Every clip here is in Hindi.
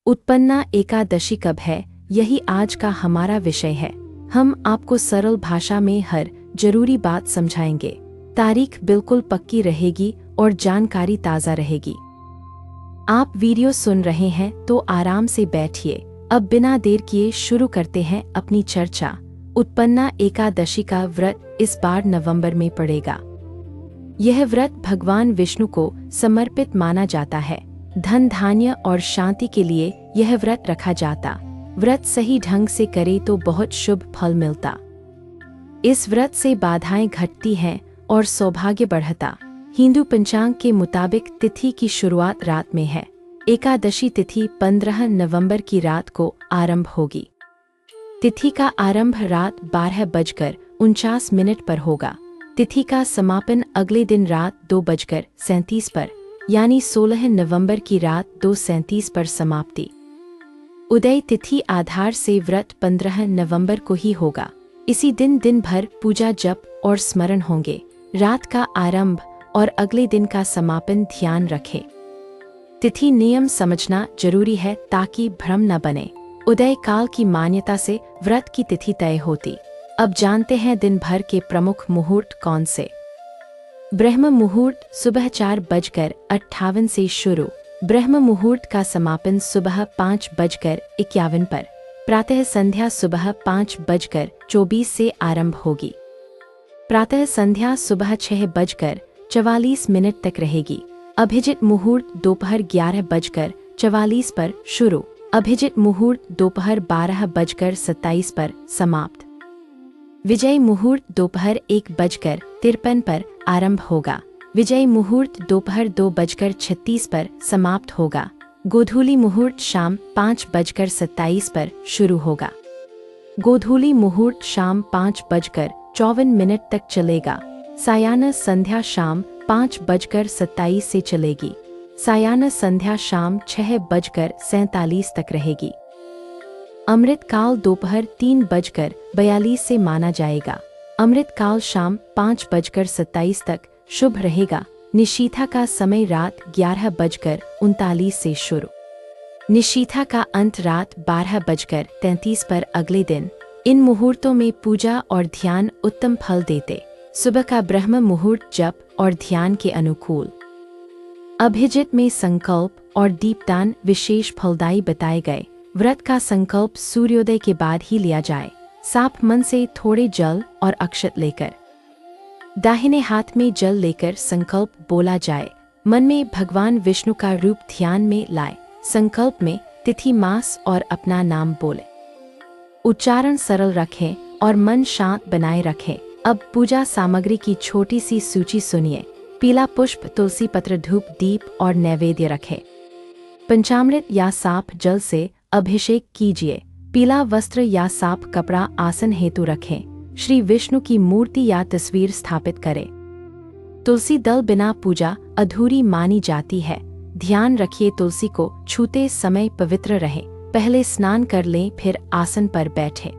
उत्पन्ना एकादशी कब है, यही आज का हमारा विषय है। हम आपको सरल भाषा में हर जरूरी बात समझाएंगे। तारीख बिल्कुल पक्की रहेगी और जानकारी ताज़ा रहेगी। आप वीडियो सुन रहे हैं तो आराम से बैठिए। अब बिना देर किए शुरू करते हैं अपनी चर्चा। उत्पन्ना एकादशी का व्रत इस बार नवंबर में पड़ेगा। यह व्रत भगवान विष्णु को समर्पित माना जाता है। धन धान्य और शांति के लिए यह व्रत रखा जाता। व्रत सही ढंग से करे तो बहुत शुभ फल मिलता। इस व्रत से बाधाएं घटती हैं और सौभाग्य बढ़ता। हिंदू पंचांग के मुताबिक तिथि की शुरुआत रात में है। एकादशी तिथि 15 नवंबर की रात को आरंभ होगी। तिथि का आरंभ रात 12:49 पर होगा। तिथि का समापन अगले दिन रात 2:37 पर यानी 16 नवंबर की रात 2:37 पर समाप्ति। उदय तिथि आधार से व्रत 15 नवंबर को ही होगा। इसी दिन दिन भर पूजा जप और स्मरण होंगे। रात का आरंभ और अगले दिन का समापन ध्यान रखें। तिथि नियम समझना जरूरी है ताकि भ्रम न बने। उदय काल की मान्यता से व्रत की तिथि तय होती। अब जानते हैं दिन भर के प्रमुख मुहूर्त कौन से। ब्रह्म मुहूर्त सुबह 4:58 से शुरू। ब्रह्म मुहूर्त का समापन सुबह 5:51 पर। प्रातः संध्या सुबह 5:24 से आरंभ होगी। प्रातः संध्या सुबह 6:44 तक रहेगी। अभिजित मुहूर्त दोपहर 11:44 पर शुरू। अभिजित मुहूर्त दोपहर 12:27 पर समाप्त। विजय मुहूर्त दोपहर 1:53 पर आरंभ होगा। विजय मुहूर्त दोपहर 2:36 पर समाप्त होगा। गोधूली मुहूर्त शाम 5:27 पर शुरू होगा। गोधूली मुहूर्त शाम 5:54 तक चलेगा। सायाह्न संध्या शाम 5:27 से चलेगी। सायाह्न संध्या शाम 6:47 तक रहेगी। अमृत काल दोपहर 3:42 से माना जाएगा। अमृत काल शाम 5:27 तक शुभ रहेगा। निशीथा का समय रात 11:39 से शुरू। निशीथा का अंत रात 12:33 पर अगले दिन। इन मुहूर्तों में पूजा और ध्यान उत्तम फल देते। सुबह का ब्रह्म मुहूर्त जप और ध्यान के अनुकूल। अभिजित में संकल्प और दीपदान विशेष फलदायी बताए गए। व्रत का संकल्प सूर्योदय के बाद ही लिया जाए। साफ मन से थोड़े जल और अक्षत लेकर दाहिने हाथ में जल लेकर संकल्प बोला जाए। मन में भगवान विष्णु का रूप ध्यान में लाए। संकल्प में तिथि मास और अपना नाम बोले। उच्चारण सरल रखें और मन शांत बनाए रखें। अब पूजा सामग्री की छोटी सी सूची सुनिए। पीला पुष्प, तुलसी पत्र, धूप, दीप और नैवेद्य रखें। पंचामृत या साफ जल से अभिषेक कीजिए। पीला वस्त्र या साफ कपड़ा आसन हेतु रखें। श्री विष्णु की मूर्ति या तस्वीर स्थापित करें। तुलसी दल बिना पूजा अधूरी मानी जाती है। ध्यान रखिए तुलसी को छूते समय पवित्र रहें। पहले स्नान कर लें फिर आसन पर बैठें।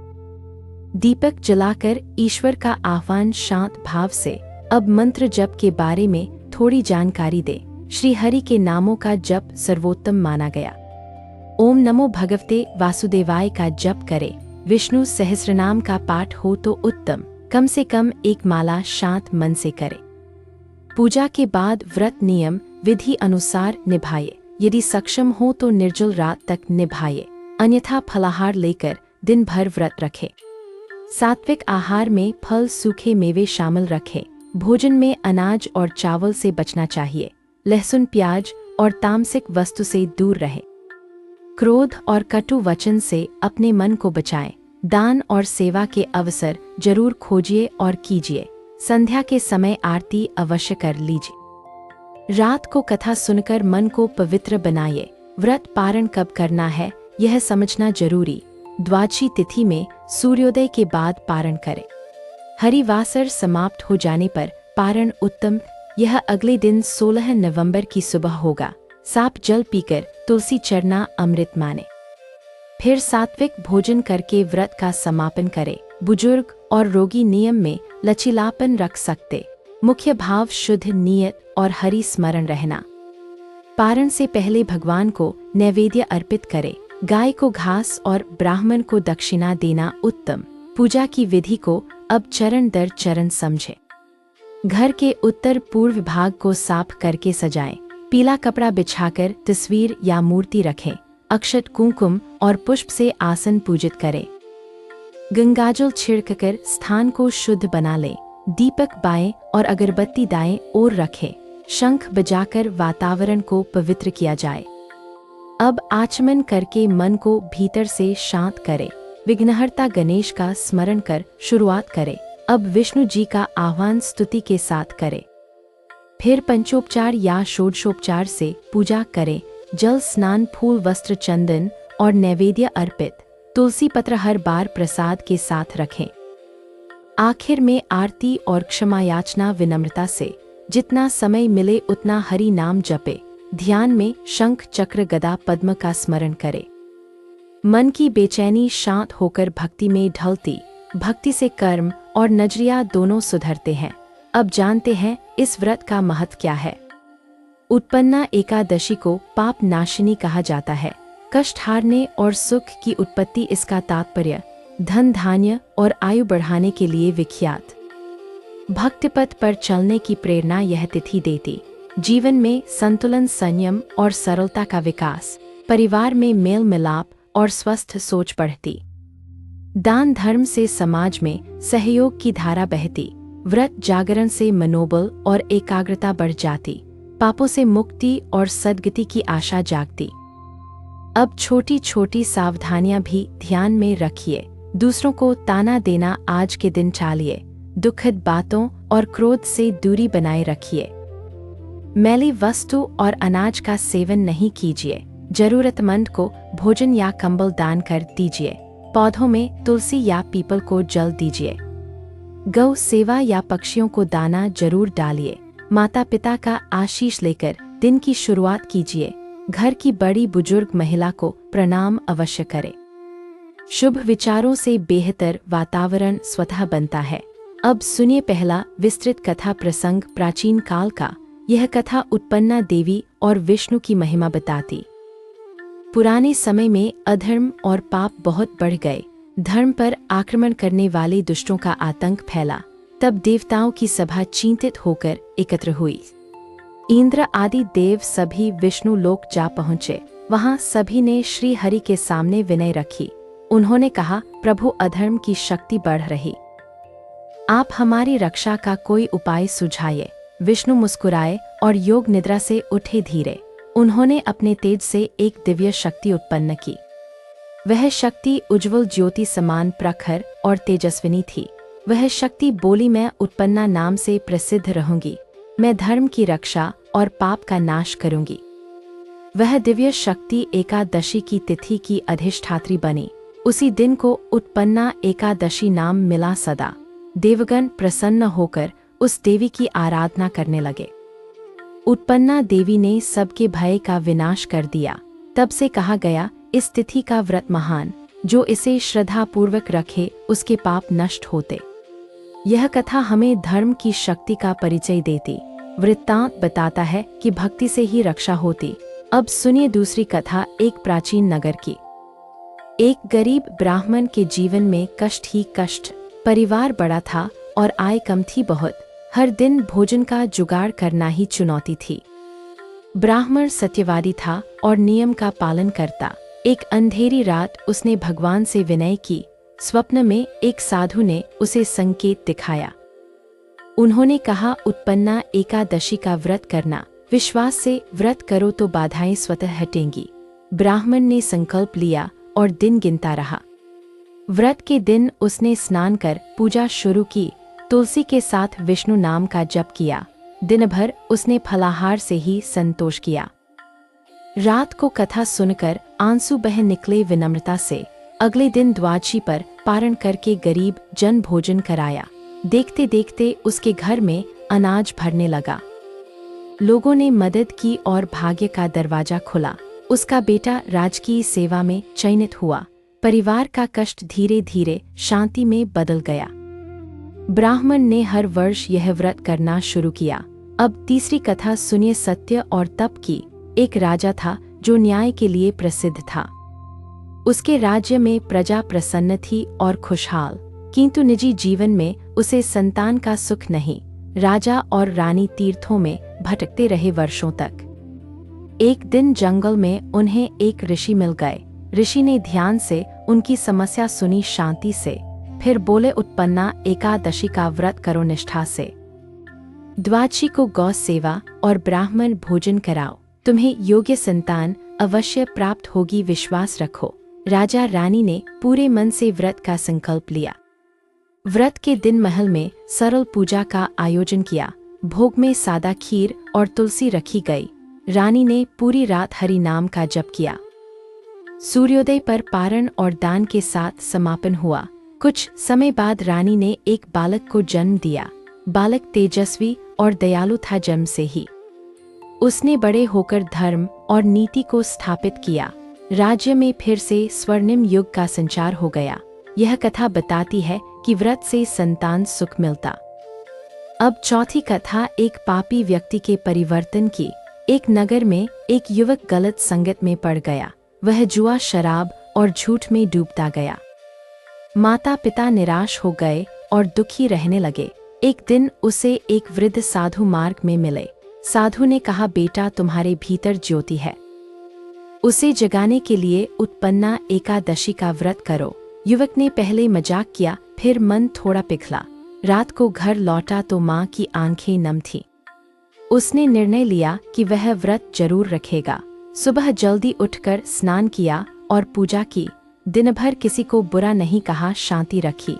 दीपक जलाकर ईश्वर का आह्वान शांत भाव से। अब मंत्र जप के बारे में थोड़ी जानकारी दें। श्री हरि के नामों का जप सर्वोत्तम माना गया। ओम नमो भगवते वासुदेवाय का जप करें। विष्णु सहस्रनाम का पाठ हो तो उत्तम। कम से कम एक माला शांत मन से करें। पूजा के बाद व्रत नियम विधि अनुसार निभाइए। यदि सक्षम हो तो निर्जल रात तक निभाइए, अन्यथा फलाहार लेकर दिन भर व्रत रखें। सात्विक आहार में फल, सूखे मेवे शामिल रखें। भोजन में अनाज और चावल से बचना चाहिए। लहसुन, प्याज और तामसिक वस्तु से दूर रहें। क्रोध और कटु वचन से अपने मन को बचाएं। दान और सेवा के अवसर जरूर खोजिए और कीजिए। संध्या के समय आरती अवश्य कर लीजिए। रात को कथा सुनकर मन को पवित्र बनाइए। व्रत पारण कब करना है यह समझना जरूरी। द्वादशी तिथि में सूर्योदय के बाद पारण करें। हरिवासर समाप्त हो जाने पर पारण उत्तम। यह अगले दिन 16 नवंबर की सुबह होगा। साफ जल पीकर तुलसी चरना अमृत माने। फिर सात्विक भोजन करके व्रत का समापन करें। बुजुर्ग और रोगी नियम में लचीलापन रख सकते। मुख्य भाव शुद्ध नियत और हरि स्मरण रहना। पारण से पहले भगवान को नैवेद्य अर्पित करे। गाय को घास और ब्राह्मण को दक्षिणा देना उत्तम। पूजा की विधि को अब चरण दर चरण समझे। घर के उत्तर पूर्व भाग को साफ करके सजाएं। पीला कपड़ा बिछाकर तस्वीर या मूर्ति रखें। अक्षत, कुंकुम और पुष्प से आसन पूजित करें। गंगाजल छिड़ककर स्थान को शुद्ध बना लें। दीपक बाएं और अगरबत्ती दाएं ओर रखें। शंख बजाकर वातावरण को पवित्र किया जाए। अब आचमन करके मन को भीतर से शांत करें। विघ्नहर्ता गणेश का स्मरण कर शुरुआत करें। अब विष्णु जी का आह्वान स्तुति के साथ करें। फिर पंचोपचार या षोडशोपचार से पूजा करें। जल स्नान, फूल, वस्त्र, चंदन और नैवेद्य अर्पित। तुलसी पत्र हर बार प्रसाद के साथ रखें। आखिर में आरती और क्षमा याचना विनम्रता से। जितना समय मिले उतना हरि नाम जपे। ध्यान में शंख, चक्र, गदा, पद्म का स्मरण करें। मन की बेचैनी शांत होकर भक्ति में ढलती। भक्ति से कर्म और नजरिया दोनों सुधरते हैं। अब जानते हैं इस व्रत का महत्व क्या है। उत्पन्ना एकादशी को पाप नाशिनी कहा जाता है। कष्ट हारने और सुख की उत्पत्ति इसका तात्पर्य। धन, धान्य और आयु बढ़ाने के लिए विख्यात। भक्ति पथ पर चलने की प्रेरणा यह तिथि देती। जीवन में संतुलन, संयम और सरलता का विकास। परिवार में मेल मिलाप और स्वस्थ सोच बढ़ती। दान धर्म से समाज में सहयोग की धारा बहती। व्रत जागरण से मनोबल और एकाग्रता बढ़ जाती। पापों से मुक्ति और सद्गति की आशा जागती। अब छोटी छोटी सावधानियां भी ध्यान में रखिए। दूसरों को ताना देना आज के दिन टालिए। दुखद बातों और क्रोध से दूरी बनाए रखिए। मैली वस्तु और अनाज का सेवन नहीं कीजिए। जरूरतमंद को भोजन या कंबल दान कर दीजिए। पौधों में तुलसी या पीपल को जल दीजिए। गौ सेवा या पक्षियों को दाना जरूर डालिए। माता पिता का आशीष लेकर दिन की शुरुआत कीजिए। घर की बड़ी बुजुर्ग महिला को प्रणाम अवश्य करें। शुभ विचारों से बेहतर वातावरण स्वतः बनता है। अब सुनिए पहला विस्तृत कथा प्रसंग प्राचीन काल का। यह कथा उत्पन्ना देवी और विष्णु की महिमा बताती। पुराने समय में अधर्म और पाप बहुत बढ़ गए। धर्म पर आक्रमण करने वाले दुष्टों का आतंक फैला। तब देवताओं की सभा चिंतित होकर एकत्र हुई। इंद्र आदि देव सभी विष्णु लोक जा पहुँचे। वहां सभी ने श्री हरि के सामने विनय रखी। उन्होंने कहा, प्रभु, अधर्म की शक्ति बढ़ रही, आप हमारी रक्षा का कोई उपाय सुझाइए। विष्णु मुस्कुराए और योग निद्रा से उठे धीरे। उन्होंने अपने तेज से एक दिव्य शक्ति उत्पन्न की। वह शक्ति उज्ज्वल ज्योति समान प्रखर और तेजस्विनी थी। वह शक्ति बोली, मैं उत्पन्ना नाम से प्रसिद्ध रहूंगी। मैं धर्म की रक्षा और पाप का नाश करूंगी। वह दिव्य शक्ति एकादशी की तिथि की अधिष्ठात्री बनी। उसी दिन को उत्पन्ना एकादशी नाम मिला। सदा देवगण प्रसन्न होकर उस देवी की आराधना करने लगे। उत्पन्ना देवी ने सबके भय का विनाश कर दिया। तब से कहा गया, इस तिथि का व्रत महान, जो इसे श्रद्धा पूर्वक रखे उसके पाप नष्ट होते। यह कथा हमें धर्म की शक्ति का परिचय देती। वृत्तांत बताता है कि भक्ति से ही रक्षा होती। अब सुनिए दूसरी कथा एक प्राचीन नगर की। एक गरीब ब्राह्मण के जीवन में कष्ट ही कष्ट। परिवार बड़ा था और आय कम थी बहुत। हर दिन भोजन का जुगाड़ करना ही चुनौती थी। ब्राह्मण सत्यवादी था और नियम का पालन करता। एक अंधेरी रात उसने भगवान से विनय की। स्वप्न में एक साधु ने उसे संकेत दिखाया। उन्होंने कहा, उत्पन्ना एकादशी का व्रत करना। विश्वास से व्रत करो तो बाधाएं स्वतः हटेंगी। ब्राह्मण ने संकल्प लिया और दिन गिनता रहा। व्रत के दिन उसने स्नान कर पूजा शुरू की। तुलसी के साथ विष्णु नाम का जप किया। दिन भर उसने फलाहार से ही संतोष किया। रात को कथा सुनकर आंसू बह निकले विनम्रता से। अगले दिन द्वादशी पर पारण करके गरीब जन भोजन कराया। देखते देखते उसके घर में अनाज भरने लगा। लोगों ने मदद की और भाग्य का दरवाजा खुला। उसका बेटा राजकीय सेवा में चयनित हुआ। परिवार का कष्ट धीरे धीरे शांति में बदल गया। ब्राह्मण ने हर वर्ष यह व्रत करना शुरू किया। अब तीसरी कथा सुनिए सत्य और तप की। एक राजा था जो न्याय के लिए प्रसिद्ध था। उसके राज्य में प्रजा प्रसन्न थी और खुशहाल, किंतु निजी जीवन में उसे संतान का सुख नहीं। राजा और रानी तीर्थों में भटकते रहे वर्षों तक। एक दिन जंगल में उन्हें एक ऋषि मिल गए। ऋषि ने ध्यान से उनकी समस्या सुनी शांति से, फिर बोले, उत्पन्ना एकादशी का व्रत करो निष्ठा से। द्वादशी को गौ सेवा और ब्राह्मण भोजन कराओ, तुम्हें योग्य संतान अवश्य प्राप्त होगी, विश्वास रखो। राजा रानी ने पूरे मन से व्रत का संकल्प लिया। व्रत के दिन महल में सरल पूजा का आयोजन किया। भोग में सादा खीर और तुलसी रखी गई। रानी ने पूरी रात हरि नाम का जप किया। सूर्योदय पर पारण और दान के साथ समापन हुआ। कुछ समय बाद रानी ने एक बालक को जन्म दिया। बालक तेजस्वी और दयालु था जन्म से ही। उसने बड़े होकर धर्म और नीति को स्थापित किया। राज्य में फिर से स्वर्णिम युग का संचार हो गया। यह कथा बताती है कि व्रत से संतान सुख मिलता। अब चौथी कथा एक पापी व्यक्ति के परिवर्तन की। एक नगर में एक युवक गलत संगत में पड़ गया। वह जुआ, शराब और झूठ में डूबता गया। माता पिता निराश हो गए और दुखी रहने लगे। एक दिन उसे एक वृद्ध साधु मार्ग में मिले। साधु ने कहा, बेटा, तुम्हारे भीतर ज्योति है, उसे जगाने के लिए उत्पन्ना एकादशी का व्रत करो। युवक ने पहले मजाक किया, फिर मन थोड़ा पिघला। रात को घर लौटा तो माँ की आंखें नम थीं। उसने निर्णय लिया कि वह व्रत जरूर रखेगा। सुबह जल्दी उठकर स्नान किया और पूजा की। दिन भर किसी को बुरा नहीं कहा, शांति रखी।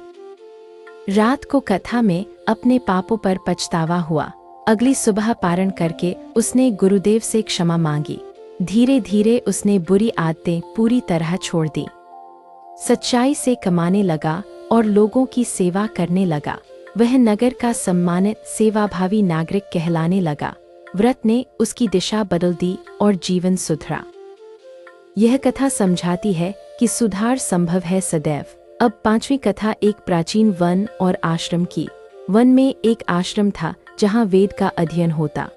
रात को कथा में अपने पापों पर पछतावा हुआ। अगली सुबह पारण करके उसने गुरुदेव से क्षमा मांगी। धीरे धीरे उसने बुरी आदतें पूरी तरह छोड़ दी। सच्चाई से कमाने लगा और लोगों की सेवा करने लगा। वह नगर का सम्मानित सेवाभावी नागरिक कहलाने लगा। व्रत ने उसकी दिशा बदल दी और जीवन सुधरा। यह कथा समझाती है कि सुधार संभव है सदैव। अब पांचवी कथा एक प्राचीन वन और आश्रम की। वन में एक आश्रम था जहां वेद का अध्ययन होता।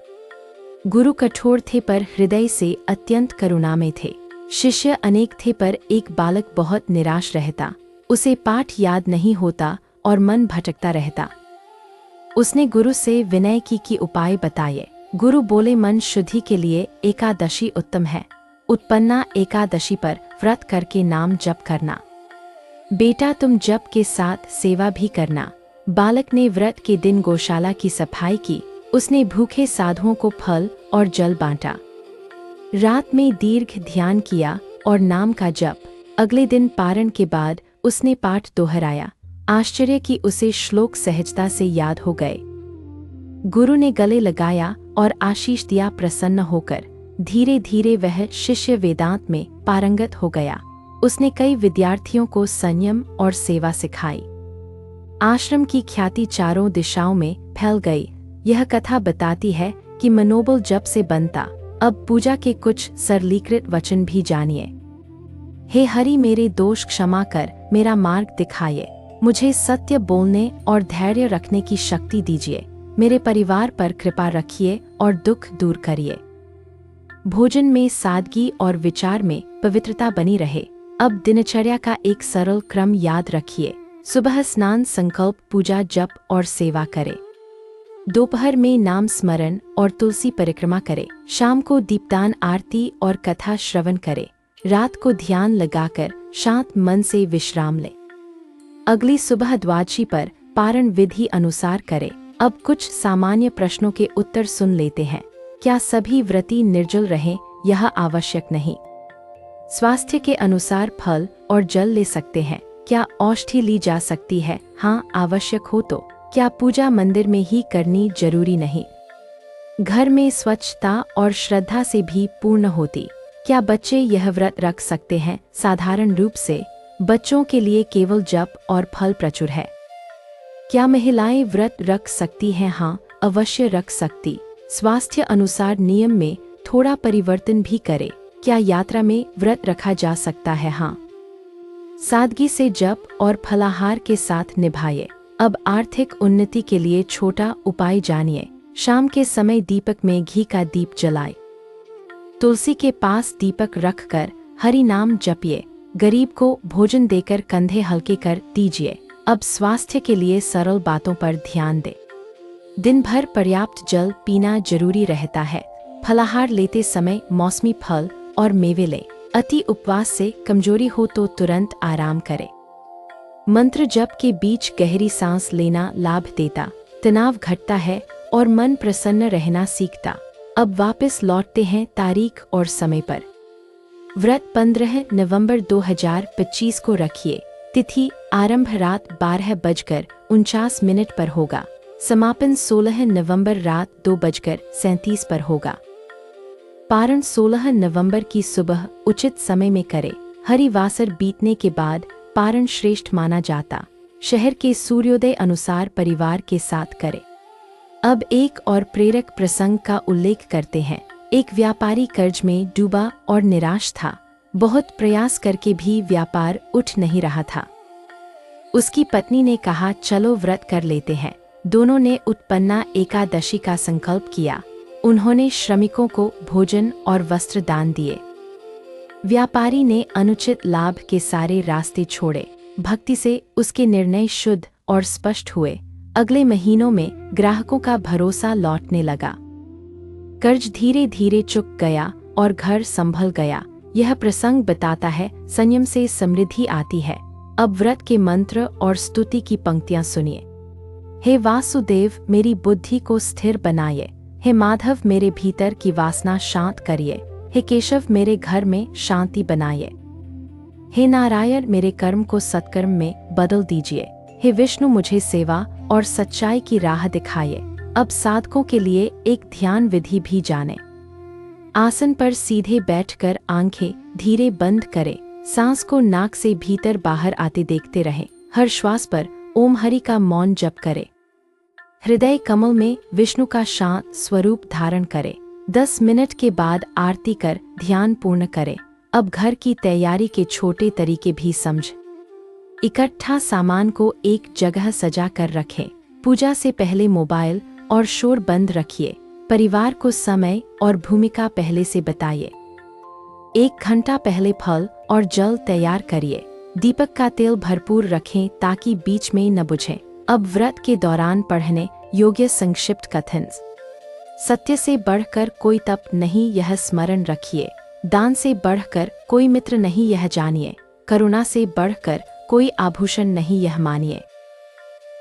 गुरु कठोर थे पर हृदय से अत्यंत करुणामय थे। शिष्य अनेक थे पर एक बालक बहुत निराश रहता। उसे पाठ याद नहीं होता और मन भटकता रहता। उसने गुरु से विनय की कि उपाय बताए। गुरु बोले, मन शुद्धि के लिए एकादशी उत्तम है। उत्पन्ना एकादशी पर व्रत करके नाम जप करना। बेटा, तुम जप के साथ सेवा भी करना। बालक ने व्रत के दिन गौशाला की सफाई की। उसने भूखे साधुओं को फल और जल बांटा। रात में दीर्घ ध्यान किया और नाम का जप। अगले दिन पारण के बाद उसने पाठ दोहराया। आश्चर्य कि उसे श्लोक सहजता से याद हो गए। गुरु ने गले लगाया और आशीष दिया। प्रसन्न होकर धीरे धीरे वह शिष्य वेदांत में पारंगत हो गया। उसने कई विद्यार्थियों को संयम और सेवा सिखाई। आश्रम की ख्याति चारों दिशाओं में फैल गई। यह कथा बताती है कि मनोबल जप से बनता। अब पूजा के कुछ सरलीकृत वचन भी जानिए। हे हरि, मेरे दोष क्षमा कर, मेरा मार्ग दिखाइए। मुझे सत्य बोलने और धैर्य रखने की शक्ति दीजिए। मेरे परिवार पर कृपा रखिए और दुख दूर करिए। भोजन में सादगी और विचार में पवित्रता बनी रहे। अब दिनचर्या का एक सरल क्रम याद रखिए। सुबह स्नान, संकल्प, पूजा, जप और सेवा करें। दोपहर में नाम स्मरण और तुलसी परिक्रमा करें। शाम को दीपदान, आरती और कथा श्रवण करें। रात को ध्यान लगाकर शांत मन से विश्राम लें। अगली सुबह द्वादशी पर पारण विधि अनुसार करें। अब कुछ सामान्य प्रश्नों के उत्तर सुन लेते हैं। क्या सभी व्रती निर्जल रहें? यह आवश्यक नहीं। स्वास्थ्य के अनुसार फल और जल ले सकते हैं। क्या औषधि ली जा सकती है? हाँ, आवश्यक हो तो। क्या पूजा मंदिर में ही करनी जरूरी नहीं? घर में स्वच्छता और श्रद्धा से भी पूर्ण होती। क्या बच्चे यह व्रत रख सकते हैं? साधारण रूप से बच्चों के लिए केवल जप और फल प्रचुर है। क्या महिलाएं व्रत रख सकती हैं? हाँ, अवश्य रख सकती। स्वास्थ्य अनुसार नियम में थोड़ा परिवर्तन भी करें। क्या यात्रा में व्रत रखा जा सकता है? हाँ, सादगी से जप और फलाहार के साथ निभाइए। अब आर्थिक उन्नति के लिए छोटा उपाय जानिए। शाम के समय दीपक में घी का दीप जलाएं। तुलसी के पास दीपक रखकर हरि नाम जपिए। गरीब को भोजन देकर कंधे हल्के कर दीजिए। अब स्वास्थ्य के लिए सरल बातों पर ध्यान दें। दिन भर पर्याप्त जल पीना जरूरी रहता है। फलाहार लेते समय मौसमी फल और मेवे लें। अति उपवास से कमजोरी हो तो तुरंत आराम करें। मंत्र जप के बीच गहरी सांस लेना लाभ देता, तनाव घटता है और मन प्रसन्न रहना सीखता। अब वापस लौटते हैं तारीख और समय पर। व्रत 15 नवंबर 2025 को रखिए। तिथि आरंभ रात 12:49 पर होगा। समापन 16 नवंबर रात 2:37 पर होगा। पारण 16 नवंबर की सुबह उचित समय में करें। हरिवासर बीतने के बाद पारण श्रेष्ठ माना जाता। शहर के सूर्योदय अनुसार परिवार के साथ करें। अब एक और प्रेरक प्रसंग का उल्लेख करते हैं। एक व्यापारी कर्ज में डूबा और निराश था। बहुत प्रयास करके भी व्यापार उठ नहीं रहा था। उसकी पत्नी ने कहा, चलो व्रत कर लेते हैं। दोनों ने उत्पन्ना एकादशी का संकल्प किया। उन्होंने श्रमिकों को भोजन और वस्त्र दान दिए। व्यापारी ने अनुचित लाभ के सारे रास्ते छोड़े। भक्ति से उसके निर्णय शुद्ध और स्पष्ट हुए। अगले महीनों में ग्राहकों का भरोसा लौटने लगा। कर्ज धीरे धीरे चुक गया और घर संभल गया। यह प्रसंग बताता है, संयम से समृद्धि आती है। अब व्रत के मंत्र और स्तुति की पंक्तियां सुनिए। हे वासुदेव, मेरी बुद्धि को स्थिर बनाइए। हे माधव, मेरे भीतर की वासना शांत करिए। हे केशव, मेरे घर में शांति बनाइए। हे नारायण, मेरे कर्म को सत्कर्म में बदल दीजिए। हे विष्णु, मुझे सेवा और सच्चाई की राह दिखाइए। अब साधकों के लिए एक ध्यान विधि भी जाने। आसन पर सीधे बैठकर आंखें धीरे बंद करें। सांस को नाक से भीतर बाहर आते देखते रहें। हर श्वास पर ओम हरि का मौन जप करें। हृदय कमल में विष्णु का शांत स्वरूप धारण करें। 10 मिनट के बाद आरती कर ध्यान पूर्ण करें। अब घर की तैयारी के छोटे तरीके भी समझ। इकट्ठा सामान को एक जगह सजा कर रखें। पूजा से पहले मोबाइल और शोर बंद रखिए। परिवार को समय और भूमिका पहले से बताइए। 1 घंटा पहले फल और जल तैयार करिए। दीपक का तेल भरपूर रखें ताकि बीच में न बुझे। अब व्रत के दौरान पढ़ने योग्य संक्षिप्त कथन। सत्य से बढ़कर कोई तप नहीं, यह स्मरण रखिए। दान से बढ़कर कोई मित्र नहीं, यह जानिए। करुणा से बढ़कर कोई आभूषण नहीं, यह मानिए।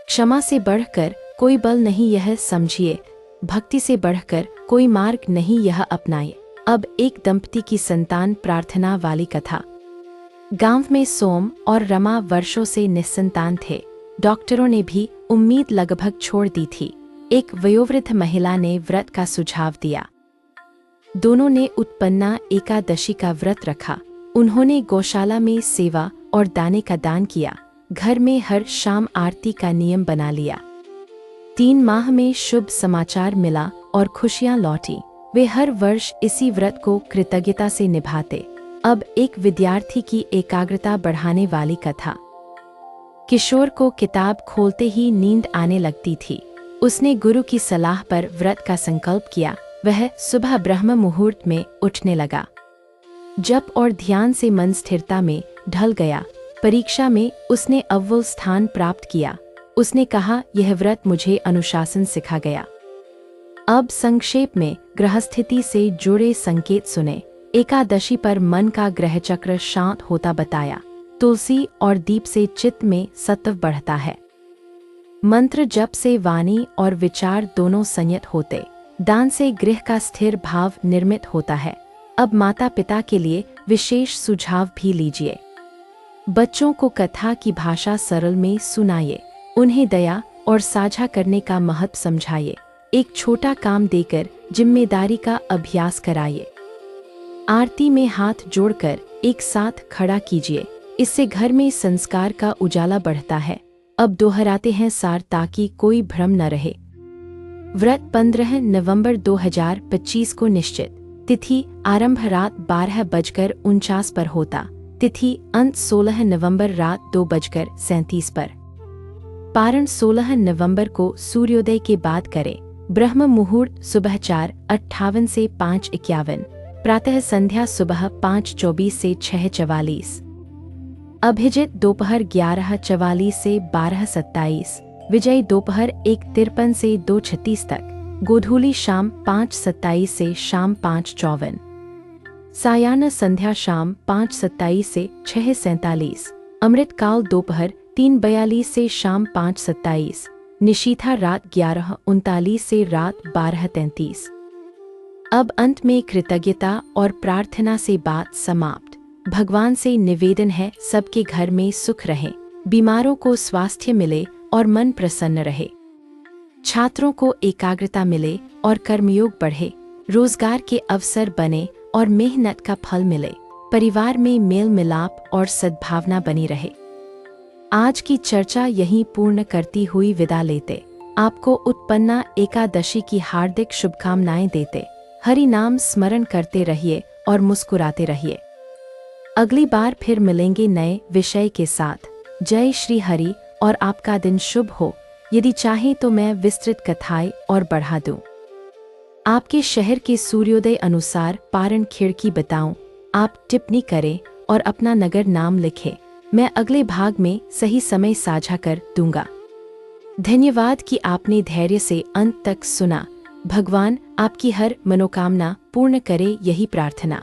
क्षमा से बढ़कर कोई बल नहीं, यह समझिए। भक्ति से बढ़कर कोई मार्ग नहीं, यह अपनाइए। अब एक दंपति की संतान प्रार्थना वाली कथा। गांव में सोम और रमा वर्षों से निस्संतान थे। डॉक्टरों ने भी उम्मीद लगभग छोड़ दी थी। एक वयोवृद्ध महिला ने व्रत का सुझाव दिया। दोनों ने उत्पन्ना एकादशी का व्रत रखा। उन्होंने गौशाला में सेवा और दाने का दान किया। घर में हर शाम आरती का नियम बना लिया। 3 माह में शुभ समाचार मिला और खुशियां लौटी। वे हर वर्ष इसी व्रत को कृतज्ञता से निभाते। अब एक विद्यार्थी की एकाग्रता बढ़ाने वाली कथा। किशोर को किताब खोलते ही नींद आने लगती थी। उसने गुरु की सलाह पर व्रत का संकल्प किया। वह सुबह ब्रह्म मुहूर्त में उठने लगा। जप और ध्यान से मन स्थिरता में ढल गया। परीक्षा में उसने अव्वल स्थान प्राप्त किया। उसने कहा, यह व्रत मुझे अनुशासन सिखा गया। अब संक्षेप में ग्रहस्थिति से जुड़े संकेत सुने। एकादशी पर मन का ग्रह चक्र शांत होता बताया। तुलसी और दीप से चित्त में सत्व बढ़ता है। मंत्र जप से वाणी और विचार दोनों संयत होते। दान से गृह का स्थिर भाव निर्मित होता है। अब माता पिता के लिए विशेष सुझाव भी लीजिए। बच्चों को कथा की भाषा सरल में सुनाइए। उन्हें दया और साझा करने का महत्व समझाइए। एक छोटा काम देकर जिम्मेदारी का अभ्यास कराइए। आरती में हाथ जोड़कर एक साथ खड़ा कीजिए। इससे घर में संस्कार का उजाला बढ़ता है। अब दोहराते हैं सार ताकि कोई भ्रम न रहे। व्रत 15 नवंबर 2025 को निश्चित। तिथि आरंभ रात 12:49 पर होता। तिथि अंत 16 नवंबर रात 2:37 पर। पारण 16 नवंबर को सूर्योदय के बाद करें। ब्रह्म मुहूर्त सुबह 4:58 से 5:51। प्रातः संध्या सुबह 5:24 से 6:44, अभिजित दोपहर 11:44 से 12:27, विजय दोपहर 1:53 से 2:36 तक, गोधूली शाम 5:27 से शाम 5:54, सायाह्न संध्या शाम 5:27 से 6:47, अमृतकाल दोपहर 3:42 से शाम 5:27, निशीथा रात 11:39 से रात 12:33। अब अंत में कृतज्ञता और प्रार्थना से बात समाप्त। भगवान से निवेदन है सबके घर में सुख रहे, बीमारों को स्वास्थ्य मिले और मन प्रसन्न रहे, छात्रों को एकाग्रता मिले और कर्मयोग बढ़े, रोजगार के अवसर बने और मेहनत का फल मिले, परिवार में मेल मिलाप और सद्भावना बनी रहे। आज की चर्चा यहीं पूर्ण करती हुई विदा लेते। आपको उत्पन्ना एकादशी की हार्दिक शुभकामनाएं देते। हरि नाम स्मरण करते रहिए और मुस्कुराते रहिए। अगली बार फिर मिलेंगे नए विषय के साथ। जय श्री हरि और आपका दिन शुभ हो। यदि चाहें तो मैं विस्तृत कथाएं और बढ़ा दूं। आपके शहर के सूर्योदय अनुसार पारण खिड़की बताऊं। आप टिप्पणी करें और अपना नगर नाम लिखें। मैं अगले भाग में सही समय साझा कर दूंगा। धन्यवाद कि आपने धैर्य से अंत तक सुना। भगवान आपकी हर मनोकामना पूर्ण करे, यही प्रार्थना।